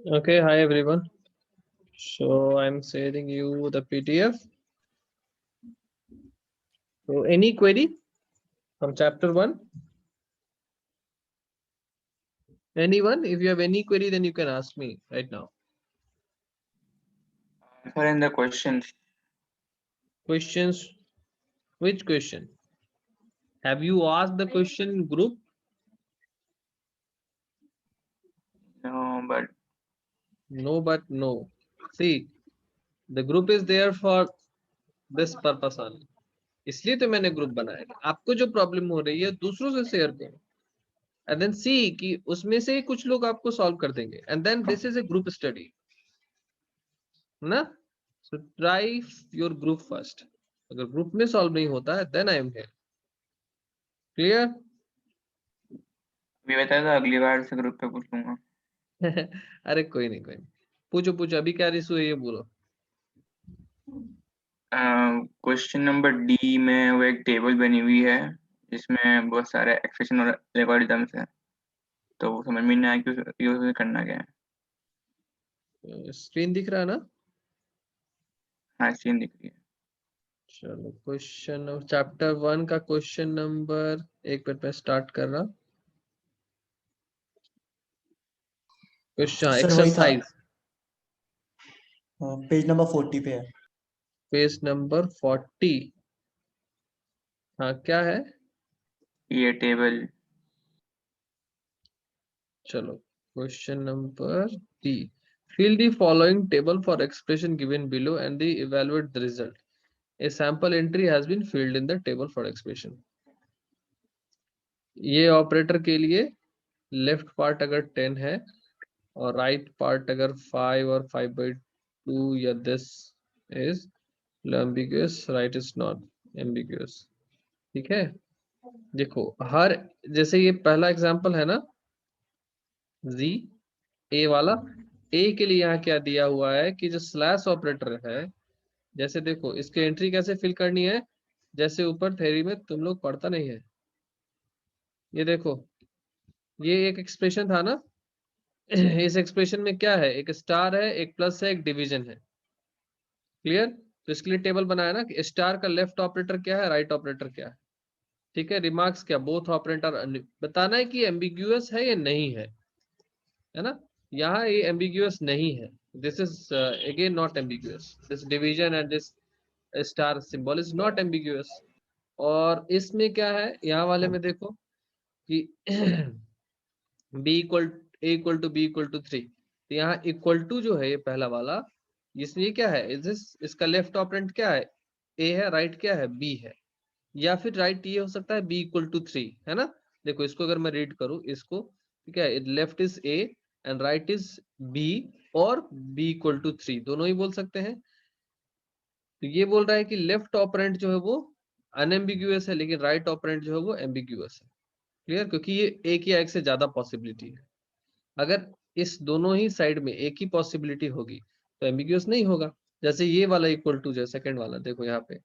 Okay, hi everyone. So I'm sharing you the PDF. So any query from chapter 1? Anyone? If you have any query, then you can ask me right now. Answer in the questions. Questions? Which question? Have you asked the question in group? No, but No, but no. See, the group is there for this purpose only. इसलिए तो मैंने group बनाया। आपको जो problem हो रही है दूसरों से शेयर करो एंड देन सी कि उसमें से कुछ लोग आपको सॉल्व कर देंगे and then this is a group study ना। So try your group first. अगर ग्रुप में सॉल्व नहीं होता है then I am here. Clear? अभी बताया था, अगली बार से ग्रुप पे पूछ लूंगा। अरे कोई नहीं, कोई नहीं, पूछो पूछो, अभी क्या इशू है ये बोलो। क्वेश्चन नंबर डी में वो एक टेबल बनी हुई है जिसमें बहुत सारे एक्सप्रेशन और एल्गोरिदम्स हैं, तो वो समझ में नहीं आया कि उसे करना क्या है। स्क्रीन दिख रहा है ना? हाँ, सीन दिख रही है। चलो क्वेश्चन चैप्टर 1 का क्वेश्चन नंबर, एक मिनट में स्टार्ट कर रहा। क्वेश्चन सर वही था, एक्सरसाइज पेज नंबर 40 पे है। Page number 40। हाँ क्या है? ये टेबल। चलो question number D. Fill the following table for expression given below and the evaluate the result. A sample entry has been filled in the table for expression. ये operator के लिए left part अगर 10 है और right part अगर 5 और 5/2 या this is ambiguous, right is not ambiguous। ठीक है, देखो हर, जैसे ये पहला एग्जांपल है ना जी, ए वाला, ए के लिए यहाँ क्या दिया हुआ है कि जो स्लैश ऑपरेटर है, जैसे देखो इसकी एंट्री कैसे फिल करनी है, जैसे ऊपर थ्योरी में तुम लोग पढ़ता नहीं है। ये देखो ये एक एक्सप्रेशन था ना, इस एक्सप्रेशन में क्या है, एक स्टार है, एक प्लस है, एक डिवीजन है। क्लियर? तो इसके लिए टेबल बनाया ना कि स्टार का लेफ्ट ऑपरेटर क्या है, राइट ऑपरेटर क्या है। ठीक है, रिमार्क्स क्या, बोथ ऑपरेटर, बताना है कि एम्बिग्यूअस है या नहीं है ना। यहाँ ये एम्बिग्यूअस नहीं है, this is again not ambiguous, this division and this star symbol is not ambiguous. और इसमें क्या है, यहाँ वाले में देखो कि b equal a equal to b equal to 3, तो यहाँ इक्वल टू जो है ये पहला वाला, इसमें ये क्या है, इसका लेफ्ट ऑपरेंट क्या है, a है, राइट क्या है, b है। या फिर राइट ये हो सकता है b इक्वल टू 3, है ना। देखो इसको अगर मैं रीड करूं इसको, ठीक है, left is a and right is b और b इक्वल टू 3, दोनों ही बोल सकते हैं। तो ये बोल रहा है कि लेफ्ट ऑपरेंट जो है वो अनएम्बिग्यूअस है, लेकिन राइट ऑपरेंट जो है वो एम्बिग्यूअस है। क्लियर? क्योंकि ये एक या एक से ज्यादा पॉसिबिलिटी है। अगर इस दोनों ही साइड में एक ही पॉसिबिलिटी होगी तो एम्बिग्यूअस नहीं होगा। जैसे ये वाला इक्वल टू जो सेकंड वाला, देखो यहाँ पे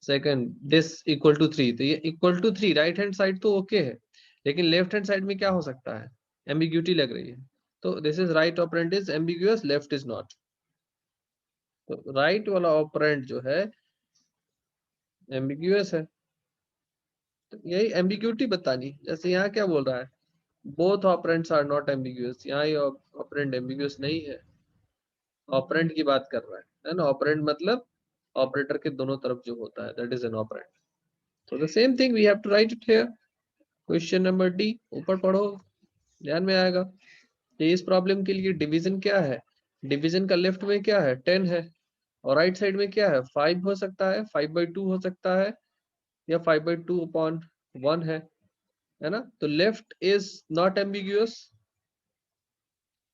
सेकंड दिस इक्वल टू 3, तो ये equal to 3 right hand side तो ओके है, लेकिन लेफ्ट हैंड साइड में क्या हो सकता है, एम्बिग्यूटी लग रही है। तो this is right operand is ambiguous, left is not. तो राइट वाला ऑपरेंट जो है एम्बिग्यूअस है। तो यही एम्बिग्यूटी बतानी। जैसे यहाँ क्या बोल रहा है, both operands are not ambiguous, यहाँ ये ऑपरेंट एम्बिग्यूअस नहीं है, ऑपरेंट की बात कर रहा है ना। ऑपरेंट मतलब ऑपरेटर के दोनों तरफ जो होता है, that is an operand. So the same thing we have to write it here. Question number D, ऊपर पढ़ो ध्यान में आएगा। तो इस प्रॉब्लम के लिए डिवीजन क्या है, डिवीजन का लेफ्ट में क्या है, 10 है, और राइट साइड में क्या है, 5 हो सकता है, 5/2 हो सकता है, या 5/2/1 है ना। तो left is not ambiguous,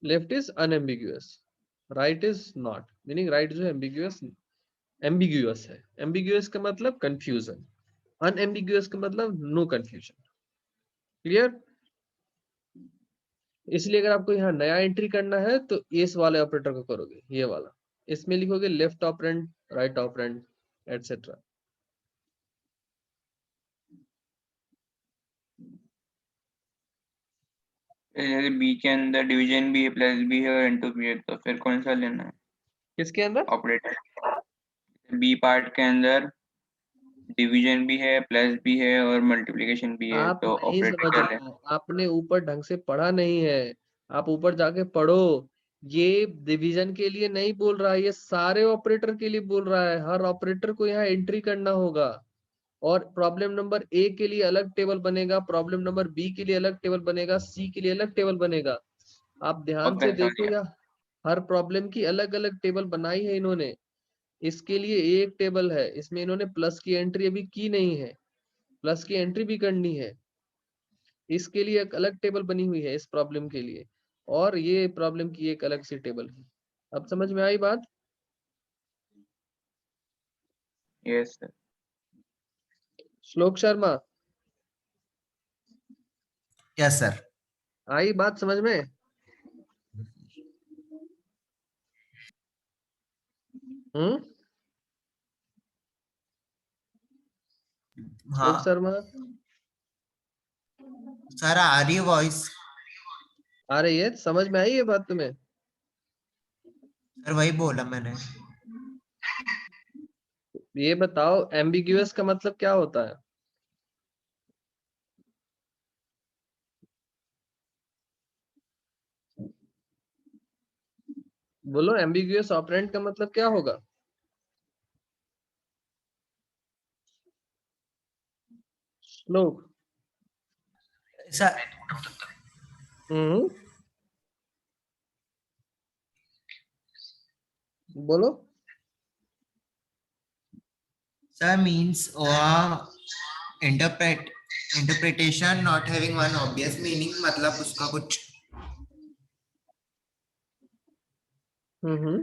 left is unambiguous, right is not, meaning right जो है एम्बिग्यूअस, एम्बिग्यूअस है। एम्बिग्यूअस का मतलब कंफ्यूजन, अनएम्बिग्यूअस का मतलब नो कंफ्यूजन। क्लियर? इसलिए अगर आपको यहाँ नया एंट्री करना है तो इस वाले ऑपरेटर को करोगे, ये वाला, इसमें लिखोगे left operand, right operand etcetera. जैसे बी के अंदर डिवीजन भी है, प्लस भी है और इनटू भी है, तो फिर कौन सा लेना है किसके अंदर? ऑपरेटर? बी पार्ट के अंदर डिवीजन भी है, प्लस भी है और मल्टीप्लिकेशन भी है, आप तो नहीं ऑपरेटर समझ क्या रहे लें? हो, आपने ऊपर ढंग से पढ़ा नहीं है। आप ऊपर जाके पढ़ो, ये डिवीजन के लिए नहीं बोल रहा है, ये सारे ऑपरेटर के लिए बोल रहा है। हर ऑपरेटर को यहाँ एंट्री करना होगा, और प्रॉब्लम नंबर ए के लिए अलग टेबल बनेगा, प्रॉब्लम नंबर बी के लिए अलग टेबल बनेगा, सी के लिए अलग टेबल बनेगा। आप ध्यान से ओके, समझ देखो, गया। या हर प्रॉब्लम की अलग अलग टेबल बनाई है इन्होंने। इसके लिए एक टेबल है, इसमें इन्होंने प्लस की एंट्री अभी की नहीं है, प्लस की एंट्री भी करनी है। इसके लिए एक अलग टेबल बनी हुई है इस प्रॉब्लम के लिए, और ये प्रॉब्लम की एक अलग सी टेबल है। अब समझ में आई बात? Yes sir. श्लोक शर्मा, यस सर। आई बात समझ में? श्लोक हाँ शर्मा, सर, आ रही है वॉइस। आ रही है? समझ में आई ये बात तुम्हें? सर वही बोला मैंने। ये बताओ एम्बिग्यूअस का मतलब क्या होता है? बोलो, एम्बिग्यूअस ऑपरेंड का मतलब क्या होगा? श्लोक। सर हम्म, बोलो। Sir means interpretation not having one obvious meaning, मतलब उसका कुछ हम्म,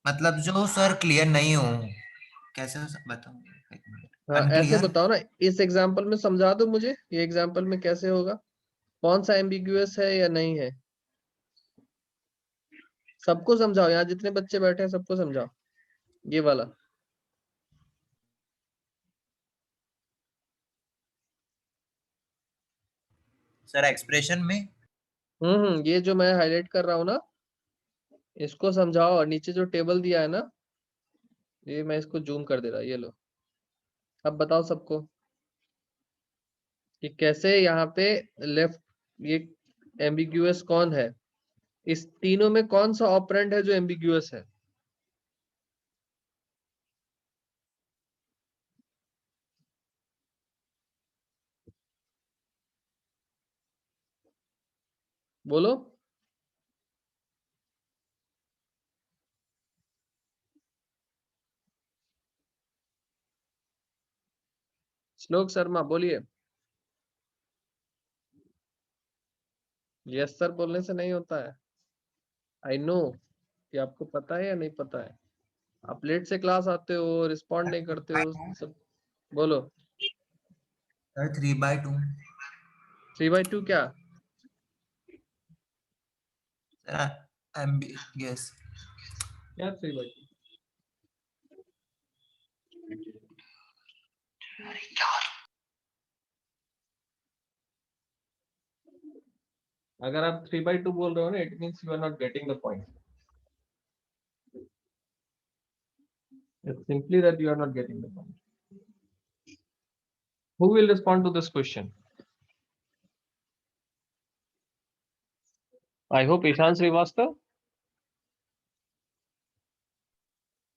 मतलब जो सर क्लियर नहीं हो। कैसे बताऊं, एक मिनट। हाँ ऐसे अनक्लियर। बताओ ना, इस एग्जाम्पल में समझा दो मुझे, ये एग्जाम्पल में कैसे होगा, कौन सा एम्बिग्यूअस है या नहीं है। सबको समझाओ, यहाँ जितने बच्चे बैठे हैं सबको समझाओ ये वाला। सर एक्सप्रेशन में। ये जो मैं हाईलाइट कर रहा हूँ ना, इसको समझाओ। और नीचे जो टेबल दिया है ना, ये मैं इसको जूम कर दे रहा, ये लो। अब बताओ सबको कि कैसे यहाँ पे लेफ्ट, ये एम्बिग्यूअस कौन है, इस तीनों में कौन सा ऑपरेंड है जो एम्बिग्यूअस है? बोलो। श्लोक शर्मा बोलिए। यस सर बोलने से नहीं होता है, आई नो कि आपको पता है या नहीं पता है। आप लेट से क्लास आते हो, रिस्पॉन्ड नहीं करते हो सब। बोलो। सर 3/2। 3/2 क्या? Sir yes. क्या 3/2? अगर आप 3/2 बोल रहे हो ना, it means you are not getting the point. It's simply that you are not getting the point. Who will respond to this question? I hope Ishan Srivastav.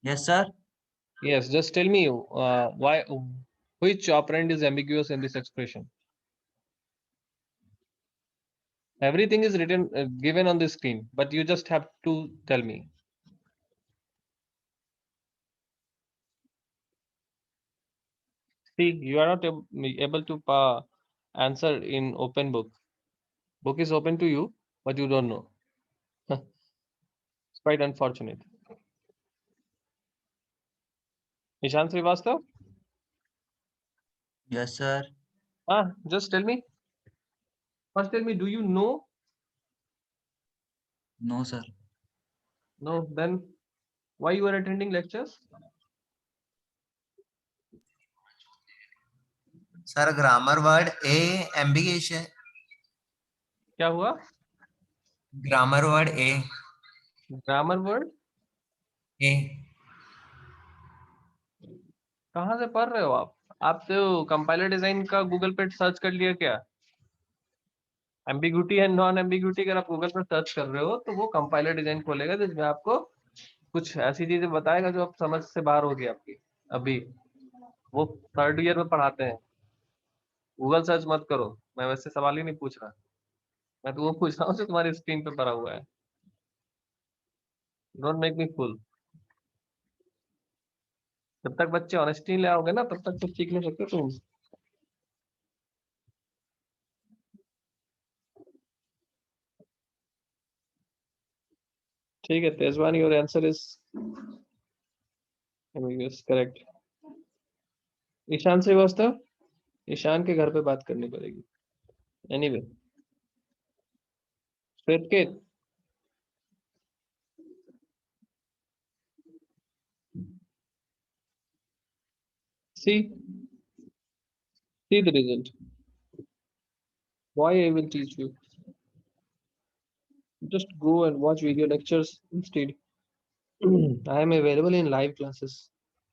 Yes sir. Yes, just tell me why, which operand is ambiguous in this expression? Everything is written, given on the screen, but you just have to tell me. See, you are not able to answer in open book. Book is open to you, but you don't know. It's quite unfortunate. Ishan Srivastav? Yes sir. Just tell me. First tell me, do you know? No sir. No, then why you are attending lectures? Sir grammar word a ambiguation. क्या हुआ? Grammar word a. Grammar word a. कहाँ से पढ़ रहे हो आप? आप तो कंपाइलर डिजाइन का गूगल पे सर्च कर लिया क्या? एम्बिग्यूटी एंड नॉन एम्बिग्यूटी अगर आप गूगल पर सर्च कर रहे हो तो वो कंपाइलर डिजाइन खोलेगा, जिसमें आपको कुछ ऐसी चीजें बताएगा जो आप समझ से बाहर होगी आपकी अभी। वो 3rd ईयर में पढ़ाते हैं। गूगल सर्च मत करो, मैं वैसे सवाल ही नहीं पूछ रहा, मैं तो वो पूछ रहा हूँ जो तुम्हारी स्क्रीन पे पड़ा हुआ है। डोंट मेक मी फूल। जब तक बच्चे ऑनेस्टी ले आओगे ना तब तक तो सीख नहीं सकते तुम। ठीक है Tejwani, your answer is correct. Ishan Srivastav, Ishan के घर पे बात करनी पड़ेगी। Anyway, Shwetket, see the result. Why I will teach you. Just go and watch video lectures instead. I am available in live classes.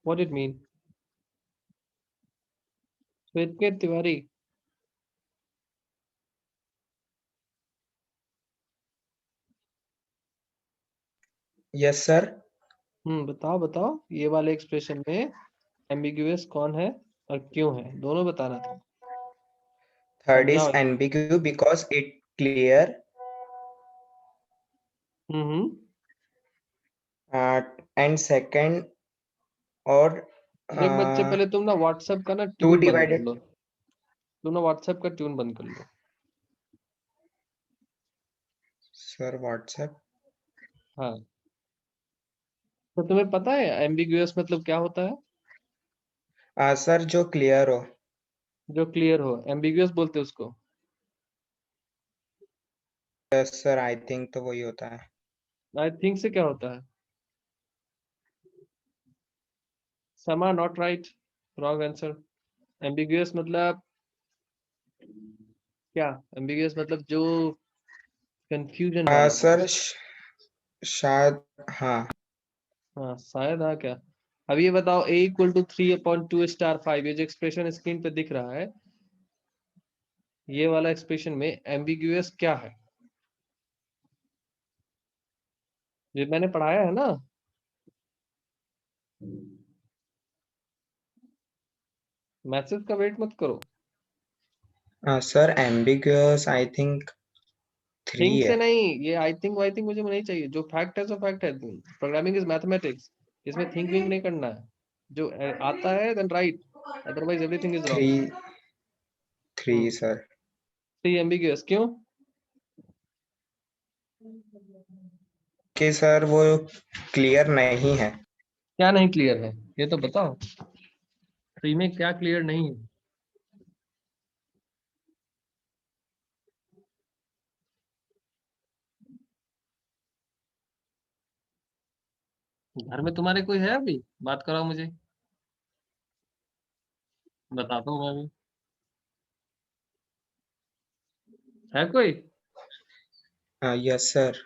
What it mean? Shwetket Tiwari. Yes sir. बताओ बताओ ये वाले एक्सप्रेशन में एम्बिगुअस कौन है और क्यों है, दोनों बताना था। थर्ड इज समझाओ। Ambiguous because it clear hmm and second और देख बच्चे, पहले तुम ना व्हाट्सएप का ना 2 ट्यून बंद कर डिवाइडेड। लो। तुम ना व्हाट्सएप का ट्यून बंद कर लो। Sir WhatsApp. हाँ, तो तुम्हें पता है एम्बिगुअस मतलब क्या होता है? सर जो क्लियर हो। जो क्लियर हो, एम्बिगुअस बोलते हैं उसको। यस सर, आई थिंक तो वही होता है। आई थिंक से क्या होता है? समा, not right, wrong answer. Ambiguous मतलब क्या? एम्बिगुअस मतलब जो कंफ्यूजन वाला हो। सर शायद हाँ। हाँ शायद, हाँ क्या। अब ये बताओ a इक्वल टू 3/2 स्टार 5, ये जो एक्सप्रेशन स्क्रीन पे दिख रहा है, ये वाला एक्सप्रेशन में एम्बिगुअस क्या है? ये मैंने पढ़ाया है ना। मैसेज का वेट मत करो। Sir ambiguous I think 3 think से है। नहीं, ये आई थिंक वाई थिंक मुझे नहीं चाहिए। जो फैक्ट है सो फैक्ट है। प्रोग्रामिंग इज मैथमेटिक्स, इसमें थिंक विंक नहीं करना है। जो आता है then right, otherwise everything is 3 wrong. 3 sir. C ambiguous क्यों? कि सर वो क्लियर नहीं है। क्या नहीं क्लियर है ये तो बताओ। सी में क्या क्लियर नहीं है? घर में तुम्हारे कोई है अभी? बात कराओ मुझे, बताता हूँ मैं भी। है कोई? Yes sir.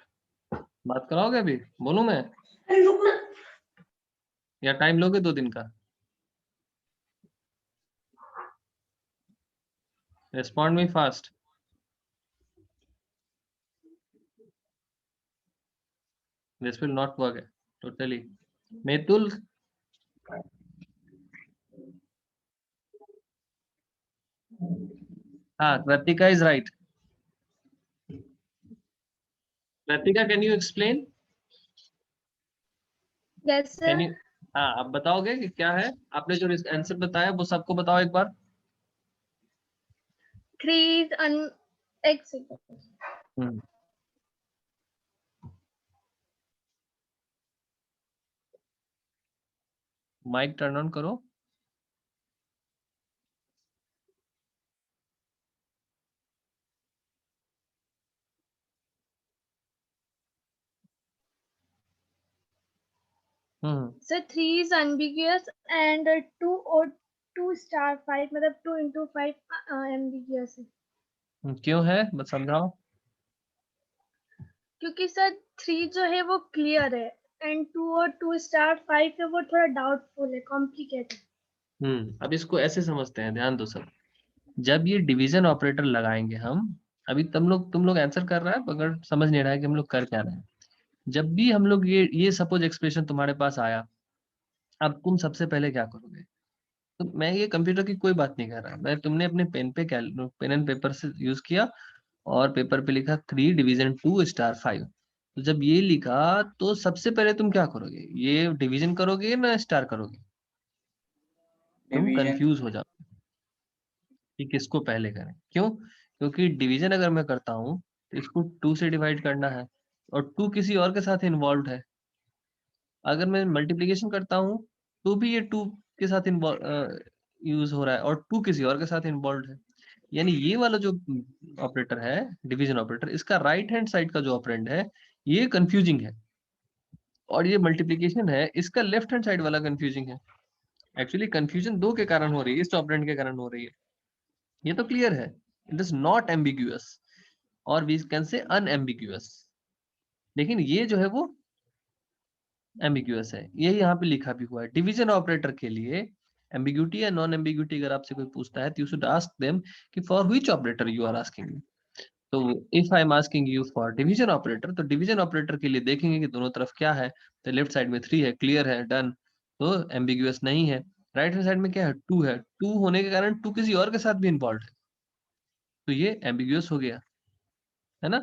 बात कराओगे अभी? बोलूं मैं या टाइम लोगे 2 दिन का? Respond me fast. This will not work totally. Metul, हाँ Kritika is right. Kritika can you explain? Yes can sir. You? हाँ आप बताओगे कि क्या है? आपने जो आंसर बताया वो सबको बताओ एक बार। 3 is माइक टर्न ऑन करो। Sir 3 is ambiguous and 2 or 2 star 5 मतलब 2 into 5 ambiguous है। क्यों है बस समझाओ। क्योंकि सर 3 जो है वो क्लियर है एंड 2 और 2 स्टार 5 है वो थोड़ा डाउटफुल है, कॉम्प्लिकेटेड। अब इसको ऐसे समझते हैं, ध्यान दो सब। जब ये डिवीजन ऑपरेटर लगाएंगे हम, अभी तुम लोग आंसर कर रहा है मगर समझ नहीं रहा है कि हम लोग कर क्या रहे हैं। जब भी हम लोग ये सपोज एक्सप्रेशन तुम्हारे पास आया, अब तुम सबसे पहले क्या करोगे? तो मैं ये कंप्यूटर की कोई बात नहीं कर रहा, मैं तुमने अपने पेन एंड पेपर से यूज किया और पेपर पे लिखा 3 डिवीजन 2 स्टार 5। तो जब ये लिखा तो सबसे पहले तुम क्या करोगे, ये डिवीजन करोगे ना स्टार करोगे? तुम डिवीजन। कंफ्यूज हो जाओ कि किसको पहले करें। क्यों? क्योंकि डिवीजन अगर मैं करता हूँ तो इसको 2 से डिवाइड करना है और 2 किसी और के साथ इन्वॉल्व है। अगर मैं मल्टीप्लिकेशन करता हूँ तो भी ये 2 के साथ यूज हो रहा है और 2 किसी और के साथ इन्वॉल्व है। यानी ये वाला जो ऑपरेटर है, डिवीजन ऑपरेटर, इसका राइट हैंड साइड का जो ऑपरेंड है ये कंफ्यूजिंग है, और ये मल्टीप्लिकेशन है इसका लेफ्ट हैंड साइड वाला कंफ्यूजिंग है। एक्चुअली कंफ्यूजन दो के कारण हो रही है, इस ऑपरेंड के कारण हो रही है। ये तो क्लियर है, इट इज नॉट एम्बिग्यूअस और वी कैन से अनएम्बिग्यूअस। लेकिन ये जो है वो एम्बिग्यूअस है, ये यहाँ पे लिखा भी हुआ है। डिवीजन ऑपरेटर के लिए एम्बिग्यूटी या नॉन एम्बिग्यूटी अगर आपसे कोई पूछता है तो यू शुड आस्क देम कि for which operator you are asking me. तो if I am asking you for division operator, तो डिवीजन ऑपरेटर के लिए देखेंगे कि दोनों तरफ क्या है। तो लेफ्ट साइड में 3 है, क्लियर है, डन, तो एम्बिग्यूअस नहीं है। राइट हैंड साइड में क्या है, 2 है, 2 होने के कारण 2 किसी और के साथ भी इन्वॉल्व है, तो ये एम्बिग्यूअस हो गया, है ना।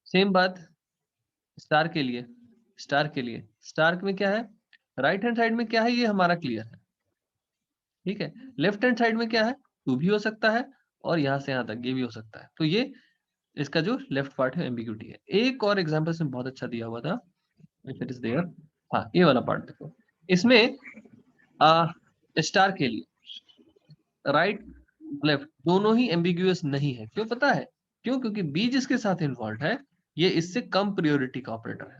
सेम बात स्टार के लिए। स्टार में क्या है, राइट हैंड साइड में क्या है, ये हमारा क्लियर है, ठीक है। लेफ्ट हैंड साइड में क्या है, 2 भी हो सकता है और यहाँ से यहाँ तक ये भी हो सकता है। तो ये इसका जो लेफ्ट पार्ट है एम्बिग्यूटी है। एक और एग्जांपल से बहुत अच्छा दिया हुआ था, इफ इट इज देयर, हाँ ये वाला पार्ट देखो। इसमें स्टार के लिए राइट लेफ्ट दोनों ही एम्बिग्यूअस नहीं है। क्यों पता है? क्यों? क्योंकि बी जिसके साथ इन्वॉल्व है ये इससे कम प्रायोरिटी का ऑपरेटर है।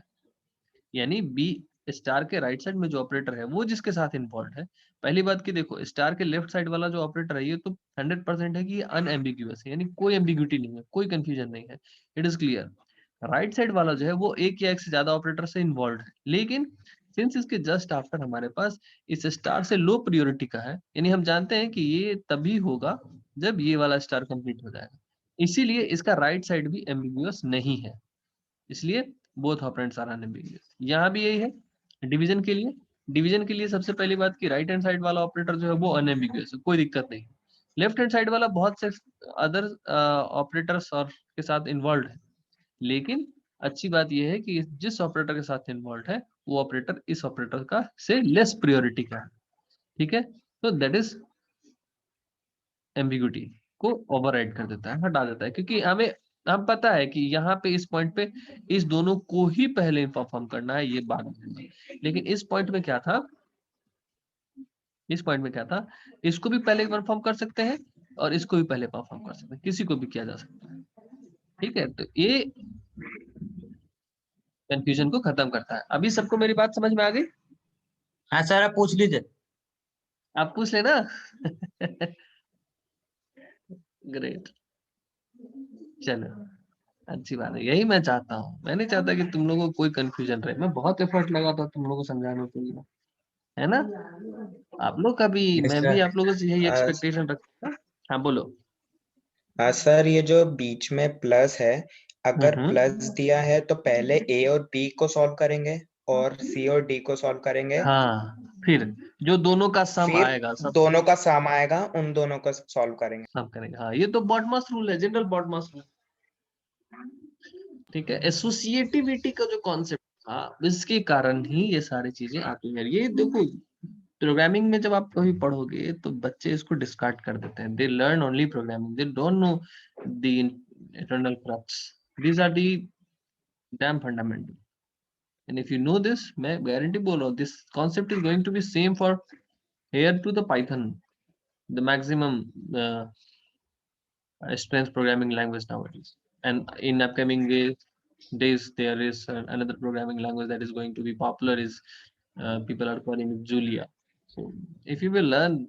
यानी बी स्टार के राइट साइड में जो ऑपरेटर है वो जिसके साथ इन्वॉल्व है। पहली बात की देखो, स्टार के लेफ्ट साइड वाला जो ऑपरेटर है ये तो 100% है कि ये अनएम्बिग्यूअस है, यानी कोई एम्बिग्यूटी नहीं है, कोई कंफ्यूजन नहीं है, it is clear. Right side वाला जो है वो एक या एक से ज्यादा ऑपरेटर से इन्वॉल्व है, लेकिन सिंस इसके जस्ट आफ्टर हमारे पास इस स्टार से लो प्रायोरिटी का है, यानी हम जानते हैं कि ये तभी होगा जब ये वाला स्टार कंप्लीट हो जाएगा, इसीलिए इसका राइट साइड भी एम्बिग्यूअस नहीं है। इसलिए बोथ ऑपरेंड्स आर अनएम्बिगुअस। यहाँ भी यही है डिवीजन के लिए। डिवीजन के लिए सबसे पहली बात की राइट हैंड साइड वाला ऑपरेटर जो है वो अनएम्बिगुअस है, कोई दिक्कत नहीं। लेफ्ट हैंड साइड वाला बहुत से अदर ऑपरेटर्स और के साथ इन्वॉल्व है, लेकिन अच्छी बात यह है कि जिस ऑपरेटर के साथ इन्वॉल्व है वो ऑपरेटर इस ऑपरेटर का से लेस प्रायोरिटी का है, ठीक है। तो दैट इज एम्बिग्यूटी को ओवरराइड कर देता है, हटा देता है, क्योंकि हम पता है कि यहाँ पे इस पॉइंट पे इस दोनों को ही पहले परफॉर्म करना है, ये बाद में। लेकिन इस पॉइंट में क्या था, इसको भी पहले परफॉर्म कर सकते हैं और इसको भी पहले परफॉर्म कर सकते हैं, किसी को भी किया जा सकता है, ठीक है। तो ये कंफ्यूजन को खत्म करता है। अभी सबको मेरी बात समझ में आ गई? हाँ सर, आप पूछ लीजिए। आप पूछ लेना। ग्रेट, चलो अच्छी बात है, यही मैं चाहता हूँ। मैं नहीं चाहता कि तुम लोगों को कोई कंफ्यूजन रहे, मैं बहुत एफर्ट लगाता हूँ तुम लोगों को समझाने के लिए, है ना। आप लोग का भी, यस मैं भी सर। आप लोगों से यही एक्सपेक्टेशन रखता हूँ। हाँ बोलो। सर ये जो बीच में प्लस है, अगर हम्म, प्लस दिया है तो पहले ए और बी को सॉल्व करेंगे और सी और डी को सॉल्व करेंगे, हाँ फिर जो दोनों का सम फिर आएगा सब दोनों का सम आएगा, उन दोनों को सॉल्व करेंगे। सम करेंगे। हाँ ये तो बॉडमास रूल है, जनरल बॉडमास रूल, ठीक है। एसोसिएटिविटी का जो कॉन्सेप्ट था इसके कारण ही ये सारी चीजें आती हैं। ये देखो प्रोग्रामिंग में जब आप कभी पढ़ोगे तो बच्चे इसको डिस्कार्ड कर देते हैं, they learn only programming, they don't know the internal crux, these are the damn fundamental. And if you know this, मैं गारंटी बोल रहा हूँ this concept is going to be same for here to the Python, the maximum strength programming language nowadays. And in upcoming days there is another programming language that is going to be popular, is people are calling it Julia. So if you will learn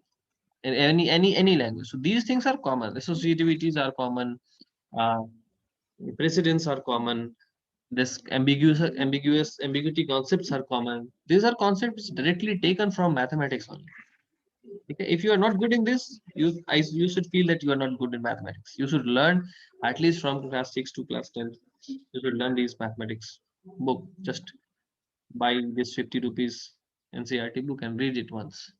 in any language, so these things are common, associativities are common, uh, precedents are common, this ambiguity concepts are common. These are concepts directly taken from mathematics only. Okay, if you are not good in this, you should feel that you are not good in mathematics. You should learn at least from class 6 to class 10. You should learn these mathematics book. Just buy this 50 rupees NCERT book and read it once.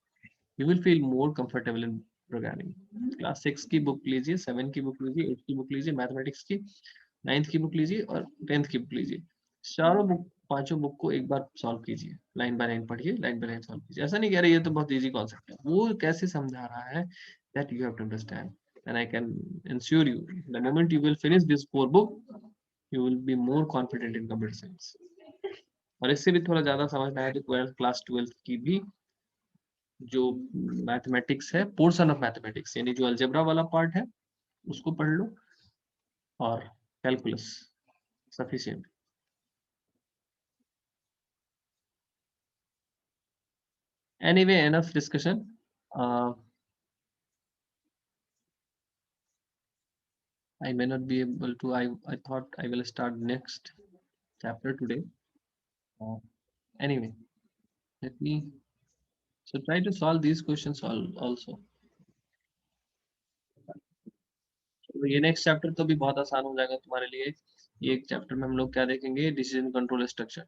you will feel more comfortable in programming. Class 6 की book लीजिए, 7 की book लीजिए, 8 की book लीजिए, mathematics की 9th की book लीजिए और 10th की बुक लीजिए। चारों बुक, पांचों बुक को एक बार सॉल्व कीजिए, लाइन बाय लाइन पढ़िए, लाइन बाय लाइन सॉल्व कीजिए। ऐसा नहीं कह रही है तो बहुत इजी कॉन्सेप्ट है, वो कैसे समझा रहा है that you have to understand, and I can ensure you the moment you will finish this 4 book you will be more confident in computer science। और इससे भी थोड़ा ज्यादा समझना है तो क्लास 12th की भी जो मैथमेटिक्स है, पोर्शन ऑफ मैथमेटिक्स यानी जो अलजेब्रा वाला पार्ट है उसको पढ़ लो, और calculus sufficient. Anyway, enough discussion. I may not be able to. I thought I will start next chapter today. Anyway, let me. So try to solve these questions also. तो ये next chapter तो भी बहुत आसान हो जाएगा तुम्हारे लिए। ये एक चैप्टर में हम लोग क्या देखेंगे, डिसीजन कंट्रोल स्ट्रक्चर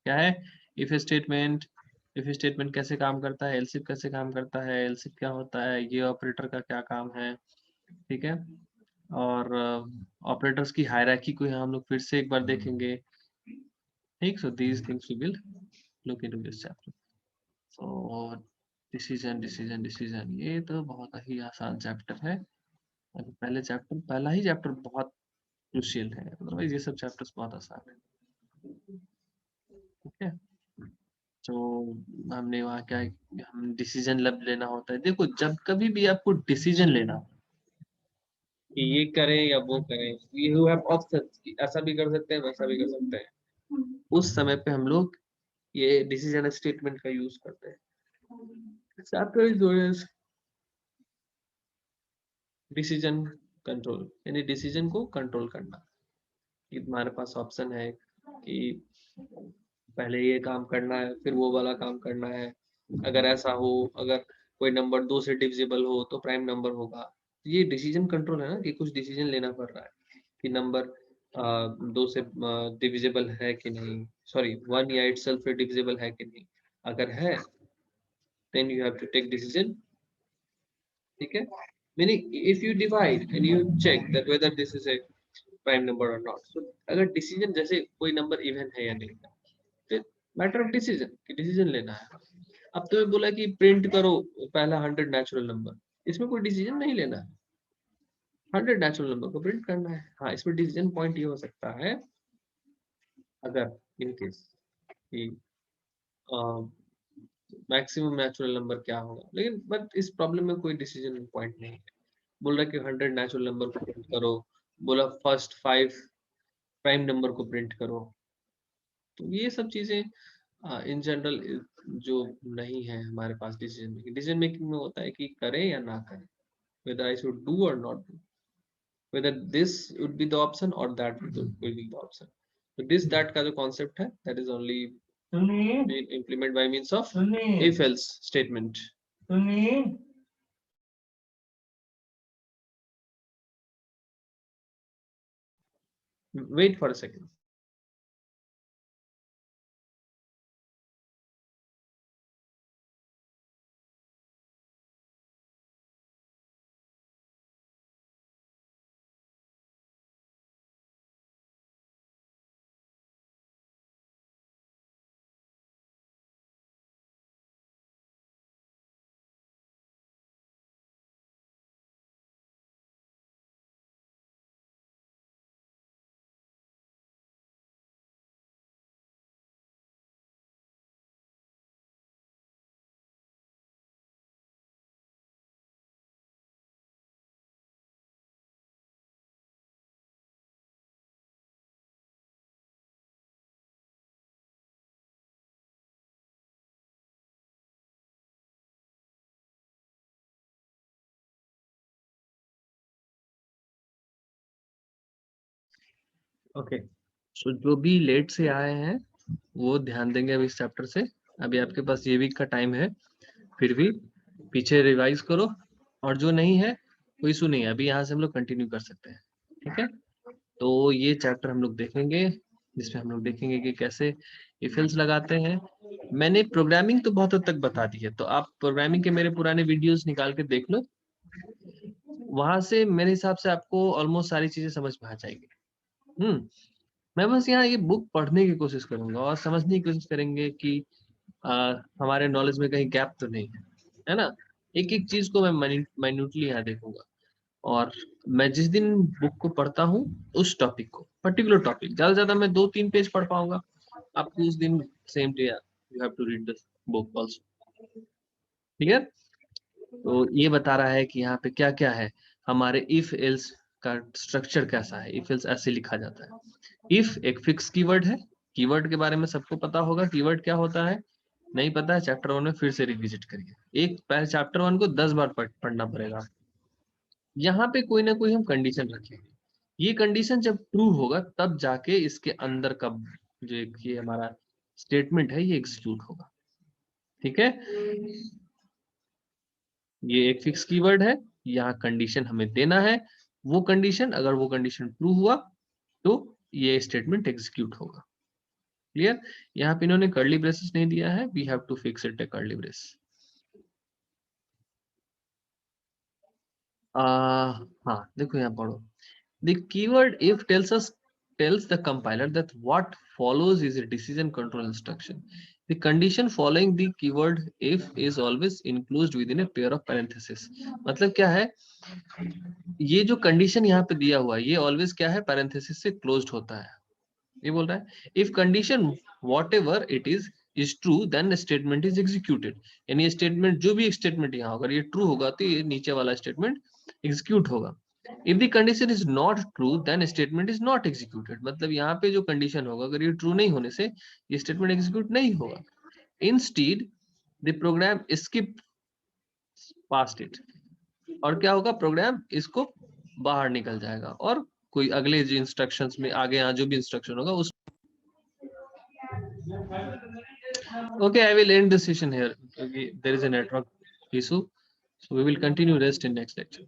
क्या है, इफ स्टेटमेंट, इफ स्टेटमेंट कैसे काम करता है, एल्सिफ कैसे काम करता है, एल्सिफ क्या होता है, ये ऑपरेटर का क्या काम है, ठीक है। और ऑपरेटर्स की हायरार्की को यहाँ हम लोग फिर से एक बार देखेंगे, ठीक। So these things we will look into this chapter. So decision decision decision, ये तो बहुत ही आसान चैप्टर है। पहले चैप्टर, पहला ही चैप्टर बहुत क्रूशियल है, अदरवाइज ये सब चैप्टर्स बहुत आसान है, ठीक है। तो हमने वहाँ क्या, हम डिसीजन लब लेना होता है। देखो जब कभी भी आपको डिसीजन लेना कि ये करें या वो करें, यू हैव ऑप्शंस कि ऐसा भी कर सकते हैं, वैसा भी कर सकते हैं, उस समय पे हम लोग ये डिसीजन स्टेटमेंट का यूज करते हैं। Chapter is known as decision control, यानी डिसीजन को कंट्रोल करना। कि तुम्हारे पास ऑप्शन है कि पहले ये काम करना है फिर वो वाला काम करना है, अगर ऐसा हो, अगर कोई नंबर 2 से डिविजिबल हो तो प्राइम नंबर होगा। ये डिसीजन कंट्रोल है ना, कि कुछ डिसीजन लेना पड़ रहा है कि नंबर 2 से डिविजिबल है कि नहीं, सॉरी 1 या इटसेल्फ डिविजिबल है कि नहीं, अगर है then you have to take decision, ठीक है। meaning if you divide and you check that whether this is a prime number or not, so अगर डिसीजन, जैसे कोई नंबर इवन है या नहीं, फिर मैटर ऑफ डिसीजन कि डिसीजन लेना है। अब तुम्हें बोला कि प्रिंट करो पहला 100 नेचुरल नंबर, इसमें कोई डिसीजन नहीं लेना है, 100 नेचुरल नंबर को प्रिंट करना है। हाँ, इसमें डिसीजन पॉइंट ये हो सकता है अगर इन केस कि मैक्सिमम नेचुरल नंबर क्या होगा, लेकिन बट इस प्रॉब्लम में कोई डिसीजन पॉइंट नहीं है। बोल रहा कि 100 नेचुरल नंबर को प्रिंट करो, बोला फर्स्ट 5 प्राइम नंबर को प्रिंट करो। तो ये सब चीजें इन जनरल जो नहीं है हमारे पास डिसीजन मेकिंग। डिसीजन मेकिंग में होता है कि करें या ना करें, whether I should do or not do, whether this would be the option or that will be the option. So this that का जो concept है, that is only implement by means of if else statement. Wait for a second. Okay, so जो भी late से आए हैं वो ध्यान देंगे अभी इस चैप्टर से। अभी आपके पास ये वीक का टाइम है, फिर भी पीछे रिवाइज करो, और जो नहीं है कोई इशू नहीं है, अभी यहाँ से हम लोग कंटिन्यू कर सकते हैं, ठीक है। तो ये चैप्टर हम लोग देखेंगे जिसमें हम लोग देखेंगे कि कैसे इफ एल्स लगाते हैं। मैंने प्रोग्रामिंग तो बहुत हद तक बता दी है, तो आप प्रोग्रामिंग के मेरे पुराने वीडियोस निकाल के देख लो, वहां से मेरे हिसाब से आपको ऑलमोस्ट सारी चीजें समझ में आ जाएगी। मैं बस यहाँ ये बुक पढ़ने की कोशिश करूंगा और समझने की कोशिश करेंगे कि हमारे नॉलेज में कहीं गैप तो नहीं है ना। एक एक चीज को मैं माइन्यूटली यहाँ देखूंगा, और मैं जिस दिन बुक को पढ़ता हूँ उस टॉपिक को, पर्टिकुलर टॉपिक, ज्यादा से ज्यादा मैं 2-3 पेज पढ़ पाऊंगा, आपको उस दिन same day you have to read the book also. ठीक है, तो ये बता रहा है कि यहाँ पे क्या क्या है, हमारे इफ एल्स का स्ट्रक्चर कैसा है। इफ एल्स ऐसे लिखा जाता है। इफ एक फिक्स कीवर्ड है, कीवर्ड के बारे में सबको पता होगा, कीवर्ड क्या होता है, नहीं पता है चैप्टर 1 में फिर से रिविजिट करिए, एक पहले चैप्टर 1 को 10 बार पढ़ना पड़ेगा। यहाँ पे कोई ना कोई हम कंडीशन रखेंगे, ये कंडीशन जब ट्रू होगा तब जाके इसके अंदर का जो ये हमारा स्टेटमेंट है ये एग्जीक्यूट होगा। ठीक है, ये एक फिक्स कीवर्ड है, यहाँ कंडीशन हमें देना है, वो कंडीशन, अगर वो कंडीशन ट्रू हुआ तो ये स्टेटमेंट एग्जीक्यूट होगा। क्लियर, यहाँ पे इन्होंने कर्ली ब्रेसेस नहीं दिया है, we have to fix it a curly brace. हाँ देखो यहाँ पढ़ो, the keyword if tells the compiler that what follows is a decision control instruction. The condition following the keyword if is always enclosed within a pair of parentheses. मतलब क्या है, ये जो condition यहाँ पे दिया हुआ है ये ऑलवेज क्या है, पैरेंथेसिस से क्लोज्ड होता है। ये बोल रहा है if condition whatever it is true then statement is executed, यानी स्टेटमेंट जो भी स्टेटमेंट यहाँ होगा ये ट्रू होगा तो ये नीचे वाला स्टेटमेंट एग्जीक्यूट होगा। If the condition is not true then statement is not executed, मतलब यहाँ पे जो कंडीशन होगा अगर ये ट्रू नहीं होने से ये स्टेटमेंट एग्जीक्यूट नहीं होगा। Instead the program skip past it, और क्या होगा, प्रोग्राम इसको बाहर निकल जाएगा और कोई अगले जो इंस्ट्रक्शंस में आगे यहाँ जो भी इंस्ट्रक्शन होगा उस Okay, I will end the session here. Okay, there is a network issue, so we will continue rest in next lecture.